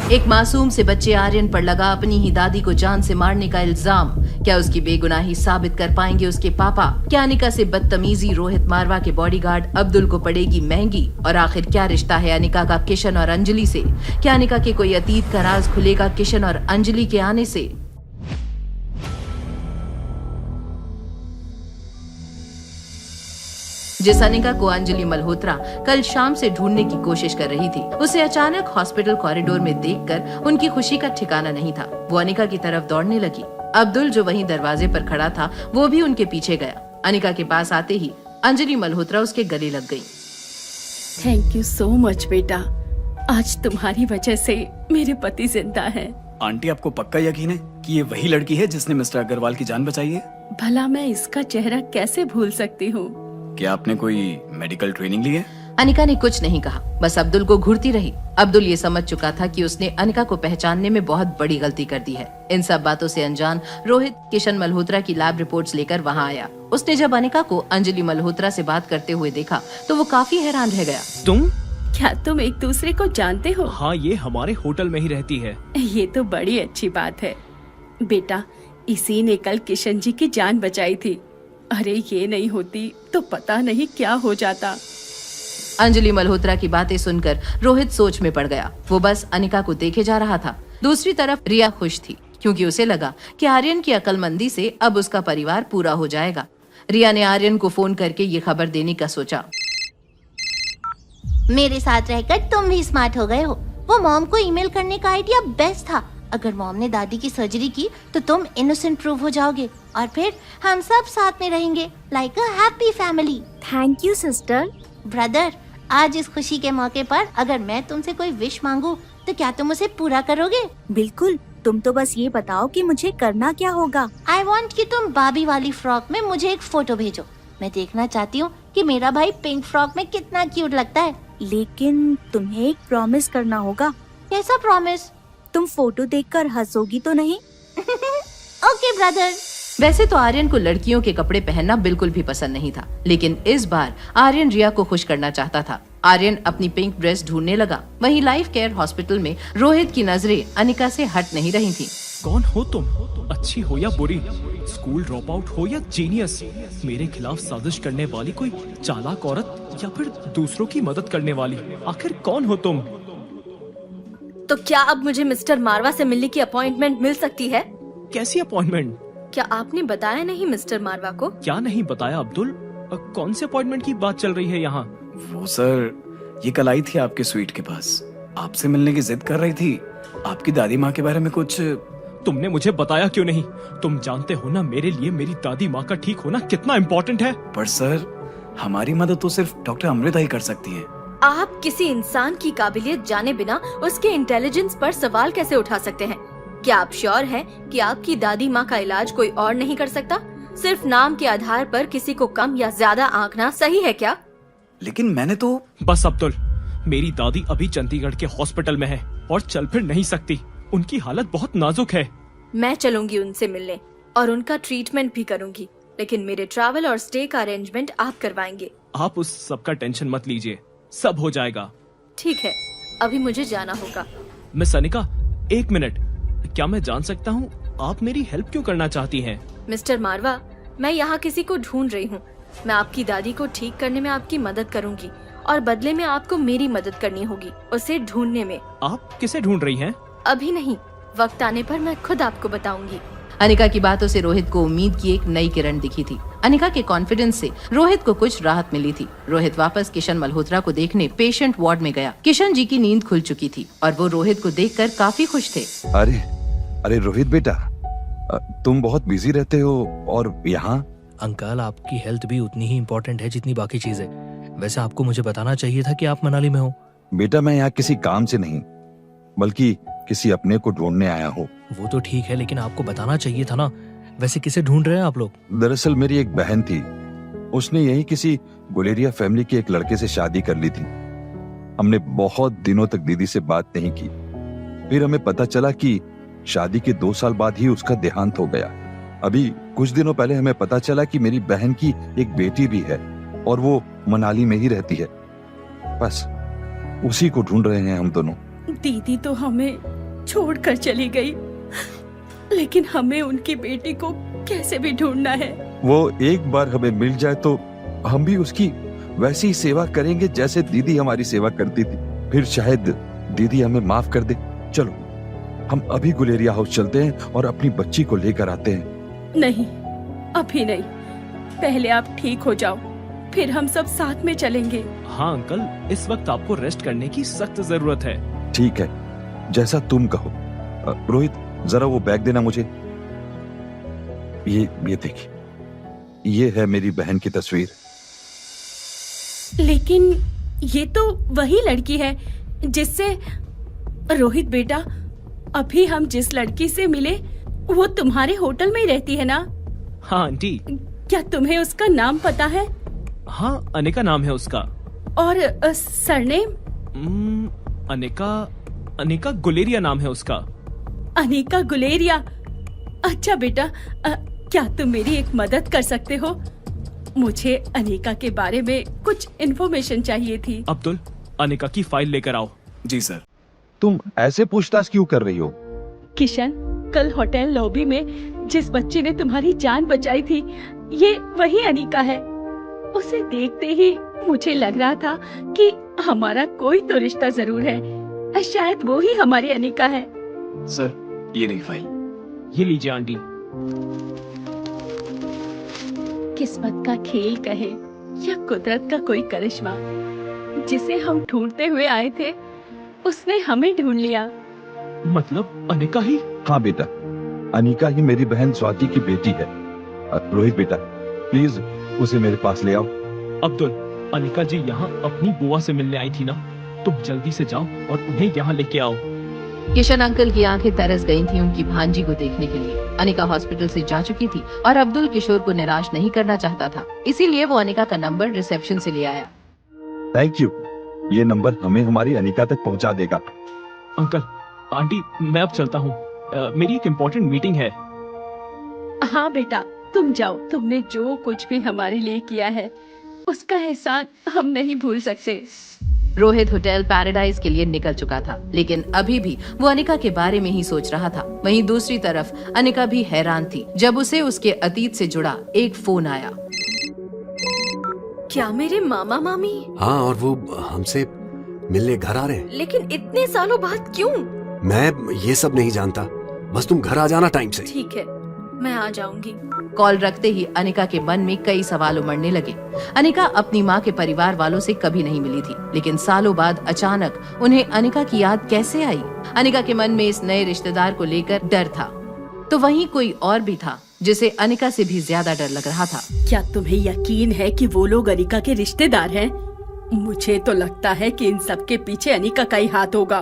एक मासूम से बच्चे आर्यन पर लगा अपनी ही दादी को जान से मारने का इल्जाम। क्या उसकी बेगुनाही साबित कर पाएंगे उसके पापा? क्या अनिका से बदतमीजी रोहित मारवा के बॉडीगार्ड अब्दुल को पड़ेगी महंगी? और आखिर क्या रिश्ता है अनिका का किशन और अंजलि से? क्या अनिका के कोई अतीत का राज खुलेगा किशन और अंजलि के आने से? जिस अनिका को अंजलि मल्होत्रा कल शाम से ढूंढने की कोशिश कर रही थी, उसे अचानक हॉस्पिटल कॉरिडोर में देखकर उनकी खुशी का ठिकाना नहीं था। वो अनिका की तरफ दौड़ने लगी। अब्दुल जो वहीं दरवाजे पर खड़ा था, वो भी उनके पीछे गया। अनिका के पास आते ही अंजलि मल्होत्रा उसके गले लग गई। थैंक यू सो मच बेटा, आज तुम्हारी वजह से मेरे पति जिंदा है। आंटी, आपको पक्का यकीन है कि ये वही लड़की है जिसने मिस्टर अग्रवाल की जान बचाई है? भला मैं इसका चेहरा कैसे भूल सकती हूँ। क्या आपने कोई मेडिकल ट्रेनिंग ली है? अनिका ने कुछ नहीं कहा, बस अब्दुल को घूरती रही। अब्दुल ये समझ चुका था कि उसने अनिका को पहचानने में बहुत बड़ी गलती कर दी है। इन सब बातों से अनजान रोहित किशन मल्होत्रा की लैब रिपोर्ट्स लेकर वहां आया। उसने जब अनिका को अंजलि मल्होत्रा से बात करते हुए देखा तो वो काफी हैरान रह गया। क्या तुम एक दूसरे को जानते हो? हाँ, ये हमारे होटल में ही रहती है। ये तो बड़ी अच्छी बात है बेटा, इसी ने कल किशन जी की जान बचाई थी। अरे ये नहीं होती तो पता नहीं क्या हो जाता। अंजलि मल्होत्रा की बातें सुनकर रोहित सोच में पड़ गया। वो बस अनिका को देखे जा रहा था। दूसरी तरफ रिया खुश थी, क्योंकि उसे लगा कि आर्यन की अक्लमंदी से अब उसका परिवार पूरा हो जाएगा। रिया ने आर्यन को फोन करके ये खबर देने का सोचा। मेरे साथ रहकर तुम भी स्मार्ट हो गए हो। वो मॉम को ईमेल करने का आइडिया बेस्ट था। अगर मॉम ने दादी की सर्जरी की तो तुम इनोसेंट प्रूव हो जाओगे और फिर हम सब साथ में रहेंगे like a happy family. Thank you sister. Brother, आज इस खुशी के मौके पर अगर मैं तुमसे कोई विश मांगू तो क्या तुम उसे पूरा करोगे? बिल्कुल, तुम तो बस ये बताओ कि मुझे करना क्या होगा। आई वॉन्ट कि तुम बाबी वाली फ्रॉक में मुझे एक फोटो भेजो। मैं देखना चाहती हूँ कि मेरा भाई पिंक फ्रॉक में कितना क्यूट लगता है। लेकिन तुम्हें एक प्रॉमिस करना होगा। कैसा प्रॉमिस? तुम फोटो देखकर हंसोगी तो नहीं? Okay brother. वैसे तो आर्यन को लड़कियों के कपड़े पहनना बिल्कुल भी पसंद नहीं था, लेकिन इस बार आर्यन रिया को खुश करना चाहता था। आर्यन अपनी पिंक ड्रेस ढूंढने लगा। वहीं लाइफ केयर हॉस्पिटल में रोहित की नजरें अनिका से हट नहीं रही थी। कौन हो तुम? अच्छी हो या बुरी, स्कूल ड्रॉप आउट हो या जीनियस, मेरे खिलाफ साजिश करने वाली कोई चालाक औरत या फिर दूसरों की मदद करने वाली, आखिर कौन हो तुम? तो क्या अब मुझे मिस्टर मारवा से मिलने की अपॉइंटमेंट मिल सकती है? कैसी अपॉइंटमेंट? क्या आपने बताया नहीं मिस्टर मारवा को? क्या नहीं बताया अब्दुल? कौन से अपॉइंटमेंट की बात चल रही है यहाँ? वो सर, ये कल आई थी आपके स्वीट के पास, आपसे मिलने की जिद कर रही थी। आपकी दादी माँ के बारे में कुछ। तुमने मुझे बताया क्यों नहीं? तुम जानते हो ना मेरे लिए मेरी दादी माँ का ठीक होना कितना इम्पोर्टेंट है। पर सर, हमारी मदद तो सिर्फ डॉक्टर अमृता ही कर सकती है। आप किसी इंसान की काबिलियत जाने बिना उसके इंटेलिजेंस पर सवाल कैसे उठा सकते हैं? क्या आप श्योर हैं कि आपकी दादी माँ का इलाज कोई और नहीं कर सकता? सिर्फ नाम के आधार पर किसी को कम या ज्यादा आंकना सही है क्या? लेकिन मैंने तो। बस अब्दुल, मेरी दादी अभी चंडीगढ़ के हॉस्पिटल में है और चल फिर नहीं सकती। उनकी हालत बहुत नाजुक है। मैं चलूंगी उनसे मिलने और उनका ट्रीटमेंट भी करूंगी, लेकिन मेरे ट्रैवल और स्टे का अरेंजमेंट आप करवाएंगे। आप उस सब का टेंशन मत लीजिए, सब हो जाएगा। ठीक है, अभी मुझे जाना होगा। मिस अनिका, एक मिनट, क्या मैं जान सकता हूँ आप मेरी हेल्प क्यों करना चाहती हैं? मिस्टर मारवा, मैं यहाँ किसी को ढूंढ रही हूँ। मैं आपकी दादी को ठीक करने में आपकी मदद करूँगी और बदले में आपको मेरी मदद करनी होगी उसे ढूंढने में। आप किसे ढूंढ रही हैं? अभी नहीं, वक्त आने पर मैं खुद आपको बताऊंगी। अनिका की बातों से रोहित को उम्मीद की एक नई किरण दिखी थी। अनिका के कॉन्फिडेंस से रोहित को कुछ राहत मिली थी। रोहित वापस किशन मल्होत्रा को देखने पेशेंट वार्ड में गया। किशन जी की नींद खुल चुकी थी और वो रोहित को देखकर काफी खुश थे। अरे रोहित बेटा, तुम बहुत बिजी रहते हो और यहाँ। अंकल, आपकी हेल्थ भी उतनी ही इम्पोर्टेंट है जितनी बाकी चीजें। वैसे आपको मुझे बताना चाहिए था कि आप मनाली में हो। बेटा, मैं यहाँ किसी काम से नहीं बल्कि किसी अपने को ढूंढने आया हूँ। वो तो ठीक है, लेकिन आपको बताना चाहिए था ना। वैसे किसे ढूंढ रहे हैं आप लोग? दरअसल मेरी एक बहन थी, उसने यही किसी गुलेरिया फैमिली के एक लड़के से शादी कर ली थी। हमने बहुत दिनों तक दीदी से बात नहीं की। फिर हमें पता चला कि शादी के 2 साल बाद ही उसका देहांत हो गया। अभी कुछ दिनों पहले हमें पता चला कि मेरी बहन की एक बेटी भी है और वो मनाली में ही रहती है। बस उसी को ढूंढ रहे हैं हम दोनों। दीदी तो हमें छोड़कर चली गई, लेकिन हमें उनकी बेटी को कैसे भी ढूंढना है। वो एक बार हमें मिल जाए तो हम भी उसकी वैसी ही सेवा करेंगे जैसे दीदी हमारी सेवा करती थी। फिर शायद दीदी हमें माफ कर दे। चलो हम अभी गुलेरिया हाउस चलते हैं और अपनी बच्ची को लेकर आते हैं। नहीं, अभी नहीं, पहले आप ठीक हो जाओ, फिर हम सब साथ में चलेंगे। हाँ अंकल, इस वक्त आपको रेस्ट करने की सख्त जरूरत है। ठीक है, जैसा तुम कहो। रोहित, जरा वो बैग देना मुझे। ये देखिए, ये है मेरी बहन की तस्वीर। लेकिन ये तो वही लड़की है जिससे रोहित बेटा, अभी हम जिस लड़की से मिले वो तुम्हारे होटल में ही रहती है ना? हाँ आंटी। क्या तुम्हें उसका नाम पता है? हाँ, अनिका नाम है उसका। और सरनेम? अनिका गुलेरिया नाम है उसका। अनिका गुलेरिया। अच्छा बेटा, क्या तुम मेरी एक मदद कर सकते हो? मुझे अनिका के बारे में कुछ इन्फॉर्मेशन चाहिए थी। अब्दुल, अनिका की फाइल लेकर आओ। जी सर। तुम ऐसे पूछताछ क्यों कर रही हो? किशन, कल होटल लॉबी में जिस बच्चे ने तुम्हारी जान बचाई थी, ये वही अनिका है। उसे देखते ही मुझे लग रहा था कि हमारा कोई तो रिश्ता जरूर है। शायद वो ही हमारी अनिका है। सर, ये रही फाइल। ये लीजिए आंटी। किस्मत का खेल कहे या कुदरत का कोई करिश्मा, जिसे हम ढूंढते हुए आए थे उसने हमें ढूंढ लिया। मतलब अनिका ही? हाँ बेटा, अनिका ही मेरी बहन स्वाति की बेटी है। रोहित बेटा, प्लीज उसे मेरे पास ले आओ। अब्दुल, अनिका जी यहाँ अपनी बुआ से मिलने आई थी ना, तुम जल्दी से जाओ और उन्हें यहाँ लेके आओ। किशन अंकल की आंखें तरस गई थी उनकी भांजी को देखने के लिए। अनिका हॉस्पिटल से जा चुकी थी और अब्दुल किशोर को निराश नहीं करना चाहता था, इसीलिए वो अनिका का नंबर रिसेप्शन से ले आया। थैंक यू, ये नंबर हमें हमारी अनिका तक पहुंचा देगा। अंकल, आंटी, मैं अब चलता हूँ, मेरी एक इम्पोर्टेंट मीटिंग है। हाँ बेटा, तुम जाओ। तुमने जो कुछ भी हमारे लिए किया है उसका एहसान हम नहीं भूल सकते। रोहित होटल पैराडाइज के लिए निकल चुका था, लेकिन अभी भी वो अनिका के बारे में ही सोच रहा था। वहीं दूसरी तरफ अनिका भी हैरान थी जब उसे उसके अतीत से जुड़ा एक फोन आया। क्या मेरे मामा मामी? हाँ, और वो हमसे मिलने घर आ रहे हैं। लेकिन इतने सालों बाद क्यों? मैं ये सब नहीं जानता, बस तुम घर आ जाना टाइम से। ठीक है, मैं आ जाऊंगी। कॉल रखते ही अनिका के मन में कई सवाल उमड़ने लगे। अनिका अपनी माँ के परिवार वालों से कभी नहीं मिली थी, लेकिन सालों बाद अचानक उन्हें अनिका की याद कैसे आई? अनिका के मन में इस नए रिश्तेदार को लेकर डर था, तो वहीं कोई और भी था जिसे अनिका से भी ज्यादा डर लग रहा था। क्या तुम्हें यकीन है कि वो लोग अनिका के रिश्तेदार हैं? मुझे तो लगता है कि इन सब के पीछे अनिका का ही हाथ होगा।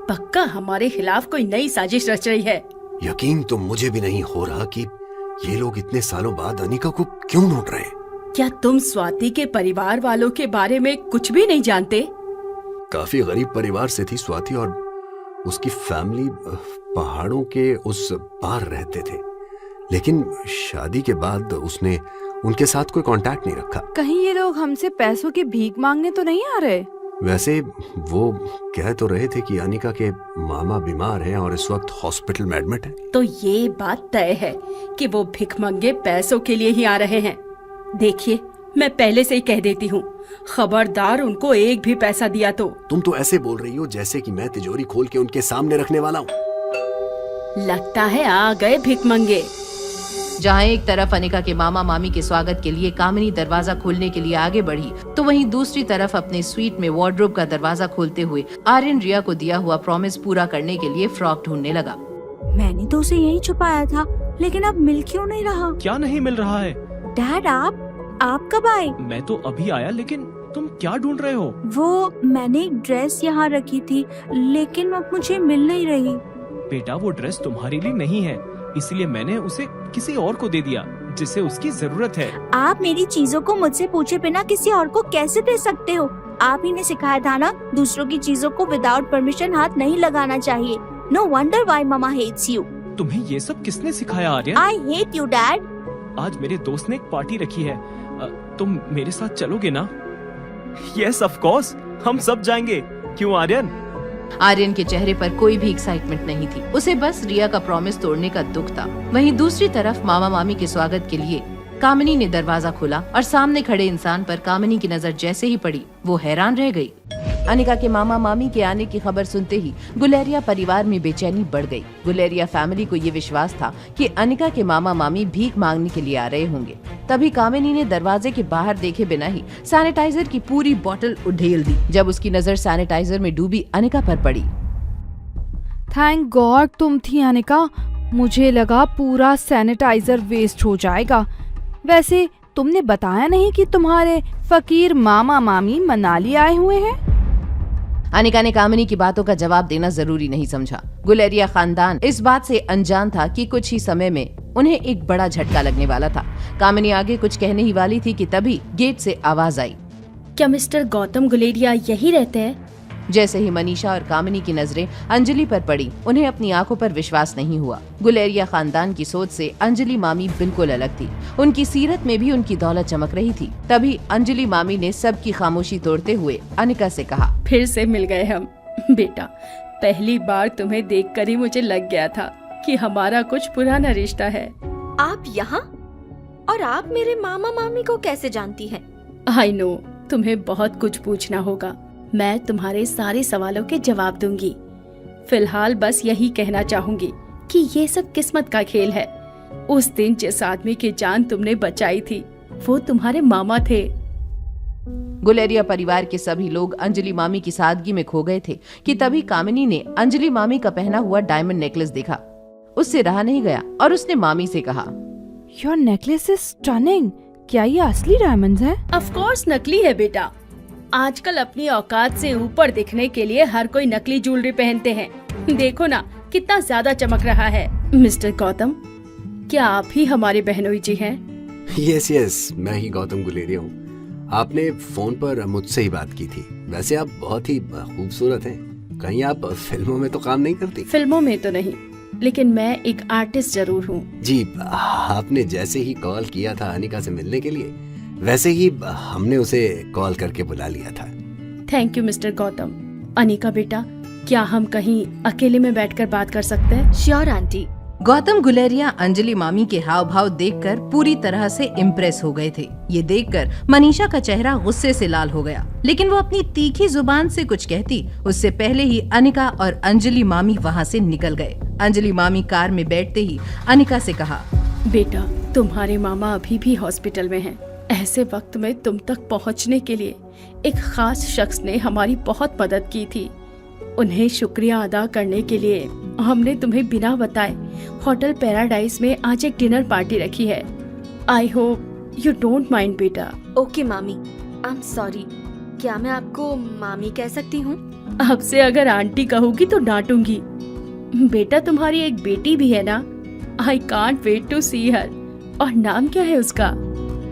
पक्का हमारे खिलाफ कोई नई साजिश रच रही है। यकीन तो मुझे भी नहीं हो रहा कि ये लोग इतने सालों बाद अनिका को क्यों ढूंढ रहे हैं। क्या तुम स्वाति के परिवार वालों के बारे में कुछ भी नहीं जानते? काफी गरीब परिवार से थी स्वाति, और उसकी फैमिली पहाड़ों के उस पार रहते थे, लेकिन शादी के बाद उसने उनके साथ कोई कांटेक्ट नहीं रखा। कहीं ये लोग हमसे पैसों की भीख मांगने तो नहीं आ रहे? वैसे वो कह तो रहे थे कि अनिका के मामा बीमार हैं और इस वक्त हॉस्पिटल में एडमिट हैं। तो ये बात तय है कि वो भिखमंगे पैसों के लिए ही आ रहे हैं। देखिए, मैं पहले से ही कह देती हूँ, खबरदार उनको एक भी पैसा दिया तो। तुम तो ऐसे बोल रही हो जैसे कि मैं तिजोरी खोल के उनके सामने रखने वाला हूँ। लगता है आ गए भिखमंगे। जहाँ एक तरफ अनिका के मामा मामी के स्वागत के लिए कामिनी दरवाजा खोलने के लिए आगे बढ़ी, तो वहीं दूसरी तरफ अपने स्वीट में वार्डरोब का दरवाजा खोलते हुए आर्यन रिया को दिया हुआ प्रॉमिस पूरा करने के लिए फ्रॉक ढूंढने लगा। मैंने तो उसे यहीं छुपाया था, लेकिन अब मिल क्यों नहीं रहा? क्या नहीं मिल रहा है? डैड, आप कब आए? मैं तो अभी आया, लेकिन तुम क्या ढूंढ रहे हो? वो मैंने एक ड्रेस यहाँ रखी थी, लेकिन अब मुझे मिल नहीं रही। बेटा, वो ड्रेस तुम्हारे लिए नहीं है, इसलिए मैंने उसे किसी और को दे दिया जिसे उसकी जरूरत है। आप मेरी चीजों को मुझसे पूछे बिना किसी और को कैसे दे सकते हो? आप ही ने सिखाया था ना, दूसरों की चीजों को विदाउट परमिशन हाथ नहीं लगाना चाहिए। नो वंडर व्हाई मामा हेट्स यू। तुम्हें ये सब किसने सिखाया Aryan? I hate you dad. आज मेरे दोस्त ने एक पार्टी रखी है, तुम मेरे साथ चलोगे ना? यस ऑफ कोर्स, हम सब जाएंगे। क्यों आर्यन? आर्यन के चेहरे पर कोई भी एक्साइटमेंट नहीं थी, उसे बस रिया का प्रॉमिस तोड़ने का दुख था। वहीं दूसरी तरफ मामा मामी के स्वागत के लिए कामिनी ने दरवाजा खोला और सामने खड़े इंसान पर कामिनी की नजर जैसे ही पड़ी वो हैरान रह गई। अनिका के मामा मामी के आने की खबर सुनते ही गुलेरिया परिवार में बेचैनी बढ़ गई। गुलेरिया फैमिली को ये विश्वास था कि अनिका के मामा मामी भीख मांगने के लिए आ रहे होंगे। तभी कामिनी ने दरवाजे के बाहर देखे बिना ही सैनिटाइजर की पूरी बोतल उधेल दी। जब उसकी नजर सैनिटाइजर में डूबी अनिका पर पड़ी। थैंक गॉड तुम थी अनिका, मुझे लगा पूरा सैनिटाइजर वेस्ट हो जाएगा। वैसे तुमने बताया नहीं कि तुम्हारे फकीर मामा मामी मनाली आए हुए हैं? अनिका ने कामिनी की बातों का जवाब देना जरूरी नहीं समझा। गुलेरिया खानदान इस बात से अनजान था कि कुछ ही समय में उन्हें एक बड़ा झटका लगने वाला था। कामिनी आगे कुछ कहने ही वाली थी कि तभी गेट से आवाज आई। क्या मिस्टर गौतम गुलेरिया यही रहते हैं? जैसे ही मनीषा और कामिनी की नजरें अंजलि पर पड़ी, उन्हें अपनी आंखों पर विश्वास नहीं हुआ। गुलेरिया खानदान की सोच से अंजलि मामी बिल्कुल अलग थी। उनकी सीरत में भी उनकी दौलत चमक रही थी। तभी अंजलि मामी ने सबकी खामोशी तोड़ते हुए अनिका से कहा, फिर से मिल गए हम। बेटा, पहली बार तुम्हें देखकर ही मुझे लग गया था कि हमारा कुछ पुराना रिश्ता है। आप यहाँ? और आप मेरे मामा मामी को कैसे जानती हैं? आई नो, तुम्हें बहुत कुछ पूछना होगा। मैं तुम्हारे सारे सवालों के जवाब दूंगी। फिलहाल बस यही कहना चाहूंगी कि ये सब किस्मत का खेल है। उस दिन जिस आदमी की जान तुमने बचाई थी वो तुम्हारे मामा थे। गुलेरिया परिवार के सभी लोग अंजलि मामी की सादगी में खो गए थे कि तभी कामिनी ने अंजलि मामी का पहना हुआ डायमंड नेकलेस देखा। उससे रहा नहीं गया और उसने मामी से कहा, योर नेकलेस इज स्टनिंग। क्या ये असली डायमंड्स हैं? ऑफ कोर्स नकली है बेटा। आजकल अपनी औकात से ऊपर दिखने के लिए हर कोई नकली ज्वेलरी पहनते हैं। देखो ना कितना ज्यादा चमक रहा है। मिस्टर गौतम, क्या आप ही हमारे बहनोई जी हैं? यस, मैं ही गौतम गुलेरिया हूँ। आपने फोन पर मुझसे ही बात की थी। वैसे आप बहुत ही खूबसूरत हैं। कहीं आप फिल्मों में तो काम नहीं करती? फिल्मों में तो नहीं, लेकिन मैं एक आर्टिस्ट जरूर हूँ। जी, आपने जैसे ही कॉल किया था अनिका से मिलने के लिए, वैसे ही हमने उसे कॉल करके बुला लिया था। Thank you mister Gautam. Anika बेटा, क्या हम कहीं अकेले में बैठकर बात कर सकते हैं? Sure aunty. गौतम गुलेरिया अंजलि मामी के हाव भाव देखकर पूरी तरह से इम्प्रेस हो गए थे। ये देखकर मनीषा का चेहरा गुस्से से लाल हो गया, लेकिन वो अपनी तीखी जुबान से कुछ कहती उससे पहले ही अनिका और अंजलि मामी वहाँ से निकल गए। अंजलि मामी कार में बैठते ही अनिका से कहा, बेटा, तुम्हारे मामा अभी भी हॉस्पिटल में हैं। ऐसे वक्त में तुम तक पहुंचने के लिए एक खास शख्स ने हमारी बहुत मदद की थी। उन्हें शुक्रिया अदा करने के लिए हमने तुम्हें बिना बताए होटल पैराडाइज में आज एक डिनर पार्टी रखी है। I hope you don't mind बेटा। ओके मामी, आई एम सॉरी। क्या मैं आपको मामी कह सकती हूँ? आपसे अगर आंटी कहूँगी तो डांटूंगी। बेटा, तुम्हारी एक बेटी भी है ना? आई कांट वेट टू सी हर। और नाम क्या है उसका?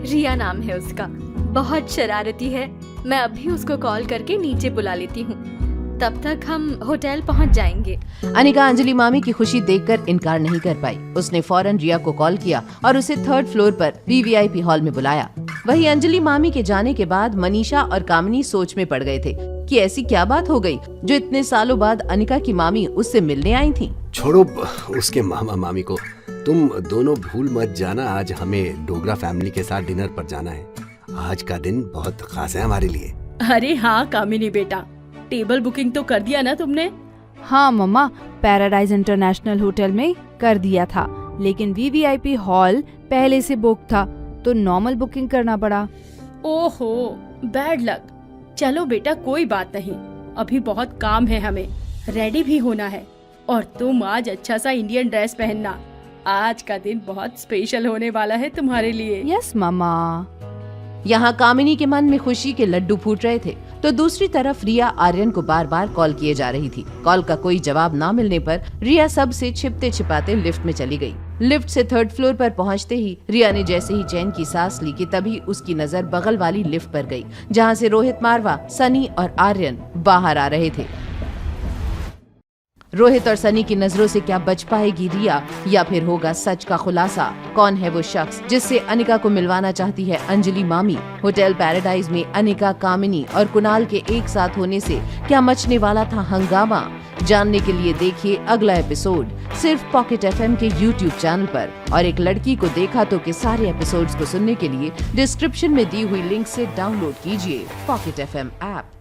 रिया नाम है उसका। बहुत शरारती है। मैं अभी उसको कॉल करके नीचे बुला लेती हूँ। तब तक हम होटल पहुँच जाएंगे। अनिका अंजलि मामी की खुशी देखकर इनकार नहीं कर पाई। उसने फौरन रिया को कॉल किया और उसे 3rd फ्लोर पर वीवीआईपी हॉल में बुलाया। वहीं अंजलि मामी के जाने के बाद मनीषा और कामिनी सोच में पड़ गए थे कि ऐसी क्या बात हो गई जो इतने सालों बाद अनिका की मामी उससे मिलने आई थी। छोड़ो उसके मामा मामी को, तुम दोनों भूल मत जाना। आज हमें डोगरा फैमिली के साथ डिनर पर जाना है। आज का दिन बहुत खास है हमारे लिए। अरे हाँ कामिनी बेटा, टेबल बुकिंग तो कर दिया ना तुमने? हाँ मम्मा, पैराडाइज इंटरनेशनल होटल में कर दिया था, लेकिन वीवीआईपी हॉल पहले से बुक था तो नॉर्मल बुकिंग करना पड़ा। ओहो, बैड लक। चलो बेटा, कोई बात नहीं। अभी बहुत काम है, हमें रेडी भी होना है। और तुम आज अच्छा सा इंडियन ड्रेस पहनना। आज का दिन बहुत स्पेशल होने वाला है तुम्हारे लिए। यस मम्मा। यहाँ कामिनी के मन में खुशी के लड्डू फूट रहे थे, तो दूसरी तरफ रिया आर्यन को बार बार कॉल किए जा रही थी। कॉल का कोई जवाब ना मिलने पर रिया सबसे छिपते छिपाते लिफ्ट में चली गई। लिफ्ट से 3rd फ्लोर पर पहुंचते ही रिया ने जैसे ही चैन की सांस ली कि तभी उसकी नजर बगल वाली लिफ्ट पर गई, जहां से रोहित मारवा, सनी और आर्यन बाहर आ रहे थे। रोहित और सनी की नजरों से क्या बच पाएगी रिया, या फिर होगा सच का खुलासा? कौन है वो शख्स जिससे अनिका को मिलवाना चाहती है अंजलि मामी? होटल पैराडाइज में अनिका, कामिनी और कुणाल के एक साथ होने से क्या मचने वाला था हंगामा? जानने के लिए देखिए अगला एपिसोड सिर्फ पॉकेट एफएम के YouTube चैनल पर। और एक लड़की को देखा तो के सारे एपिसोड्स को सुनने के लिए डिस्क्रिप्शन में दी हुई लिंक से डाउनलोड कीजिए पॉकेट एफएम ऐप।